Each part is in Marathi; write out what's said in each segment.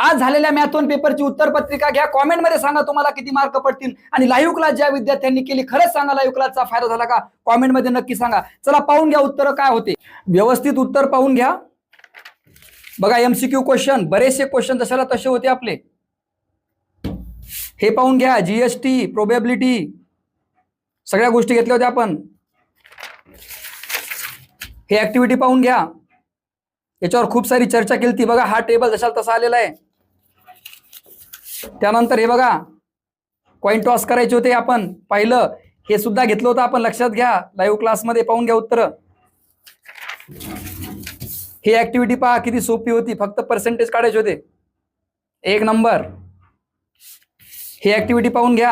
आज झालेल्या मॅथ 1 पेपरची उत्तरपत्रिका घ्या, कॉमेंटमध्ये सांगा तुम्हाला किती मार्क पडतील आणि लाईव्ह क्लास ज्या विद्यार्थ्यांनी केली खरंच सांगा लाईव्ह क्लासचा फायदा झाला का कॉमेंटमध्ये नक्की सांगा. चला पाहून घ्या उत्तर काय होते. व्यवस्थित उत्तर पाहून घ्या. बघा एमसीक्यू क्वेश्चन, बरेचसे क्वेश्चन जशाला तसे होते आपले. हे पाहून घ्या, जीएसटी, प्रोबॅबिलिटी सगळ्या गोष्टी घेतल्या होत्या आपण. हे ऍक्टिव्हिटी पाहून घ्या, याच्यावर खूप सारी चर्चा केली ती. बघा हा टेबल जशाला तसा आलेला आहे. त्यानंतर हे बघा कॉइन टॉस करायचे होते आपण पाहिलं, हे सुद्धा घेतलं होतं आपण, लक्षात घ्या लाईव्ह क्लासमध्ये. पाहून घ्या उत्तर. ही ऍक्टिव्हिटी पहा किती सोपी होती, फक्त पर्सेंटेज काढायचे होते. एक नंबर. ही ऍक्टिव्हिटी पाहून घ्या,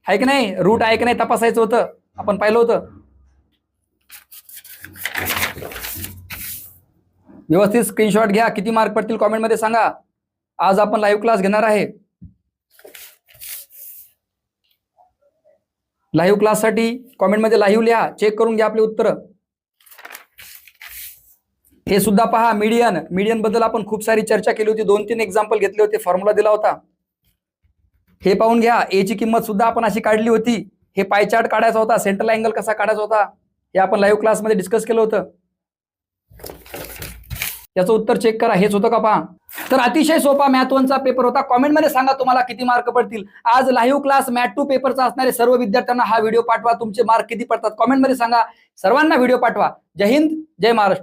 आहे की नाही, रूट आहे की नाही तपासायचं होतं, आपण पाहिलं होतं. व्यवस्थित स्क्रीनशॉट घ्या, किती मार्क पडतील कॉमेंटमध्ये सांगा. आज आपण लाईव्ह क्लास घेणार आहे. लाईव्ह क्लाससाठी कॉमेंटमध्ये लाईव्ह लिहा, चेक करून घ्या आपले उत्तर. हे सुद्धा पहा, मीडियन बद्दल आपण खूप सारी चर्चा केली होती, 2-3 एक्झाम्पल घेतले होते, फॉर्म्युला दिला होता. हे पाहून घ्या, ए ची किंमत सुद्धा आपण अशी काढली होती. हे पाय चार्ट काढायचा होता, सेंट्रल अँगल कसा काढायचा होता हे आपण लाईव्ह क्लासमध्ये डिस्कस केलं होतं. याचं उत्तर चेक करा, हेच होतं का पहा. तर अतिशय सोपा मॅथ 1 चा पेपर होता. कॉमेंटमध्ये सांगा तुम्हाला किती मार्क पडतील. आज लाईव्ह क्लास मॅथ 2 पेपरचा असणारे सर्व विद्यार्थ्यांना हा व्हिडिओ पाठवा, तुमचे मार्क किती पडतात कॉमेंटमध्ये सांगा. सर्वांना व्हिडिओ पाठवा. जय हिंद, जय महाराष्ट्र.